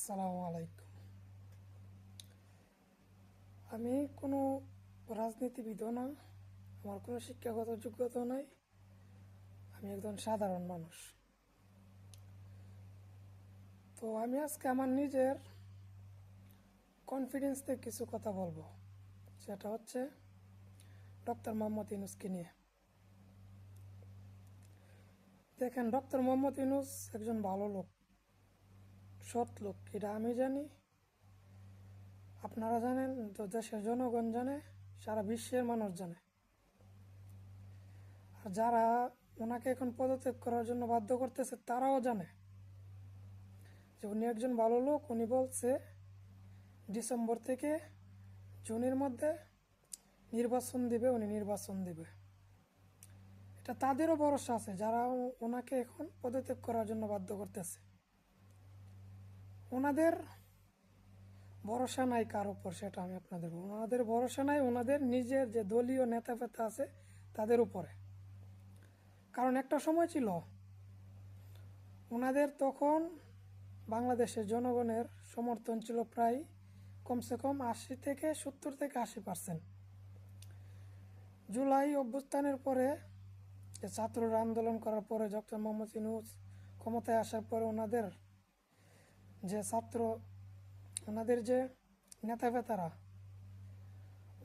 আসসালামু আলাইকুম। আমি কোনো রাজনীতিবিদও না, আমার কোনো শিক্ষাগত যোগ্যতাও নাই। আমি একজন সাধারণ মানুষ। তো আমি আজকে আমার নিজের কনফিডেন্স থেকে কিছু কথা বলবো। সেটা হচ্ছে ডক্টর মোহাম্মদ ইউনূসকে নিয়ে। দেখেন, ডক্টর মোহাম্মদ ইউনূস একজন ভালো লোক, সৎ লোক, এটা আমি জানি, আপনারা জানেন, তো দেশের জনগণ জানে, সারা বিশ্বের মানুষ জানে। আর যারা ওনাকে এখন পদত্যাগ করার জন্য বাধ্য করতেছে তারাও জানে যে উনি একজন ভালো লোক। উনি বলছে ডিসেম্বর থেকে জুনের মধ্যে নির্বাচন দিবে, উনি নির্বাচন দিবে। এটা তাদেরও ভরসা আছে যারা ওনাকে এখন পদত্যাগ করার জন্য বাধ্য করতেছে। ওনাদের ভরসা নাই কার উপর, সেটা আমি আপনাদের বলবো। ওনাদের ভরসা নাই ওনাদের নিজের যে দলীয় নেতা ফেতা আছে তাদের উপরে। কারণ একটা সময় ছিল ওনাদের তখন বাংলাদেশের জনগণের সমর্থন ছিল প্রায় কমসে কম 70 থেকে 80%। জুলাই অভ্যুত্থানের পরে, যে ছাত্ররা আন্দোলন করার পরে, ডক্টর মোহাম্মদ ইউনূস ক্ষমতায় আসার পরে ওনাদের যে ওনাদের যে নেতা ফেতারা,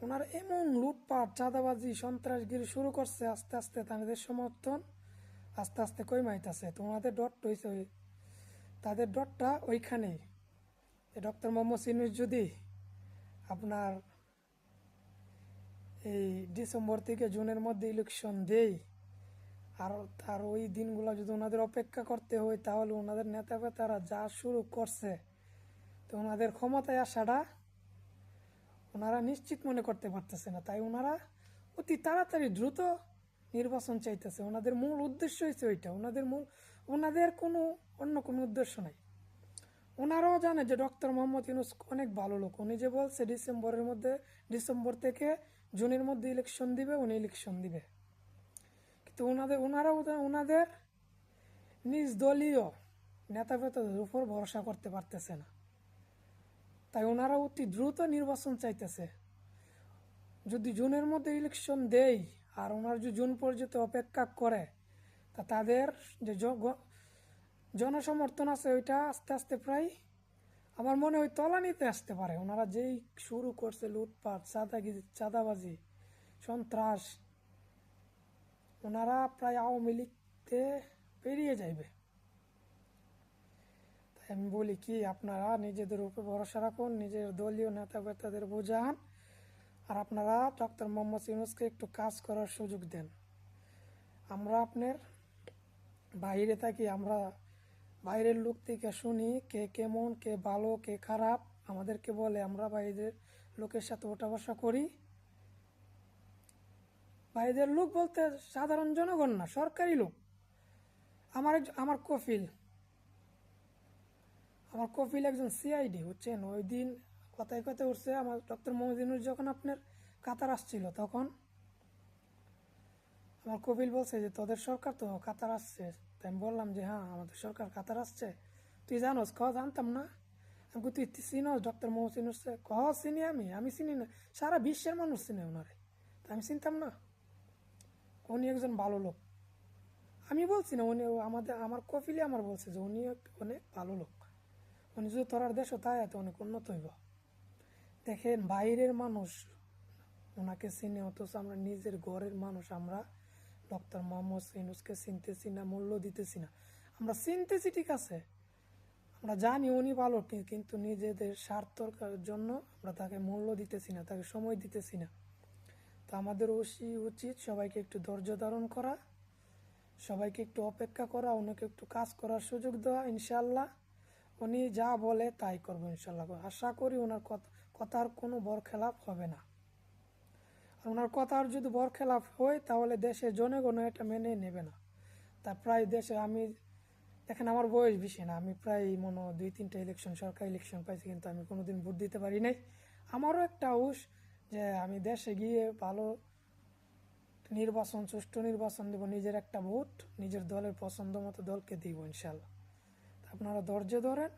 ওনার এমন লুটপাট, চাঁদাবাজি, সন্ত্রাসগিরি শুরু করছে, আস্তে আস্তে তাদের সমর্থন আস্তে আস্তে কমাইতেছে। তো ওনাদের ডট হয়েছে, তাদের ডটটা ওইখানেই। ডক্টর মোহাম্মদ ইউনূস যদি আপনার এই ডিসেম্বর থেকে জুনের মধ্যে ইলেকশন দেই, আর তার ওই দিনগুলো যদি ওনাদের অপেক্ষা করতে হয়, তাহলে ওনাদের নেতা ফেতারা যা শুরু করছে, তো ওনাদের ক্ষমতায় আসাটা ওনারা নিশ্চিত মনে করতে পারতেছে না। তাই ওনারা অতি তাড়াতাড়ি দ্রুত নির্বাচন চাইতেছে। ওনাদের মূল উদ্দেশ্য হচ্ছে ওইটা। ওনাদের কোনো অন্য কোনো উদ্দেশ্য নাই। ওনারাও জানে যে ডক্টর মোহাম্মদ ইউনূস অনেক ভালো লোক। উনি যে বলছে ডিসেম্বর থেকে জুনের মধ্যে ইলেকশন দিবে, উনি ইলেকশন দিবে। কিন্তু ওনাদের নিজ দলীয় নেতা ফেতাদের উপর ভরসা করতে পারতেছে না। তাই ওনারা অতি দ্রুত নির্বাচন চাইতেছে। যদি জুনের মধ্যে ইলেকশন দেয় আর ওনারা যদি জুন পর্যন্ত অপেক্ষা করে, তা তাদের যে জনসমর্থন আছে ওইটা আস্তে আস্তে প্রায় আমার মনে হয় তলানিতে আসতে পারে। ওনারা যেই শুরু করছে লুটপাট, চাঁদাবাজি, সন্ত্রাস, ওনারা প্রায় আওয়ামী লীগতে পেরিয়ে যাইবে। তাই আমি বলি কি, আপনারা নিজেদের উপর ভরসা রাখুন, নিজের দলীয় নেতা ফেতাদের বোঝান, আর আপনারা ডক্টর মোহাম্মদ ইউনূসকে একটু কাজ করার সুযোগ দেন। আমরা আপনার বাইরে থাকি, আমরা বাইরের লোক থেকে শুনি কে কেমন, কে ভালো, কে খারাপ, আমাদেরকে বলে। আমরা বাইরের লোকের সাথে ওঠা বসা করি। বাইরের লোক বলতে সাধারণ জনগণ না, সরকারি লোক। আমার কফিল একজন সিআইডি, বুঝছেন। ওই দিন কথায় কথায় উঠছে আমার ডক্টর মোহাম্মদ ইউনূস যখন আপনার কাতার আসছিল, তখন আমার কপিল বলছে যে তোদের সরকার তো কাতার আসছে। তাই আমি বললাম যে হ্যাঁ, আমাদের সরকার কাতার আসছে। তুই জানোস? জানতাম না। আমি তুই চিনোস ডক্টর মোহাম্মদ ইউনূস? চিনি, আমি চিনি না, সারা বিশ্বের মানুষ চিনে ওনারে। তা আমি চিনতাম না? উনি একজন ভালো লোক। আমি বলছি না, উনি আমার কপিলে আমার বলছে যে উনি অনেক ভালো লোক। উনি যদি তোরার দেশ তাই এত অনেক উন্নত হইব। দেখেন, বাইরের মানুষ ওনাকে চিনে, অথচ আমরা নিজের ঘরের মানুষ আমরা ডক্টর মোহাম্মদ ইউনূসকে চিনতেছি না, মূল্য দিতেছি না। আমরা চিনতেছি ঠিক আছে, আমরা জানি উনি ভালো, কিন্তু নিজেদের স্বার্থর জন্য আমরা তাকে মূল্য দিতেছি না, তাকে সময় দিতেছি না। তো আমাদের উচিত সবাইকে একটু ধৈর্য ধারণ করা, সবাইকে একটু অপেক্ষা করা, ওনাকে একটু কাজ করার সুযোগ দেওয়া। ইনশাল্লাহ উনি যা বলে তাই করবো ইনশাল্লাহ। আশা করি ওনার কথার কোনো বরখেলাপ হবে না। আর ওনার কথার যদি বরখেলাপ হয়, তাহলে দেশের জনগণ এটা মেনে নেবে না। তা প্রায় দেশে দেখেন, আমার বয়স বেশি না, আমি প্রায় মনে 2-3টা ইলেকশন, সরকারি ইলেকশন পাইছি, কিন্তু আমি কোনোদিন ভোট দিতে পারি নাই। আমারও একটা আউস যে আমি দেশে গিয়ে ভালো সুষ্ঠু নির্বাচন দেব, নিজের একটা ভোট নিজের দলের পছন্দ মতো দলকে দিব ইনশাল্লাহ। আপনারা ধৈর্য ধরেন,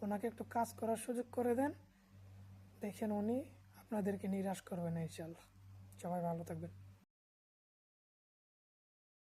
ওনাকে একটু কাজ করার সুযোগ করে দেন, দেখেন উনি আপনাদেরকে নিরাশ করবে না ইনশাল্লাহ। সবাই ভালো থাকবেন।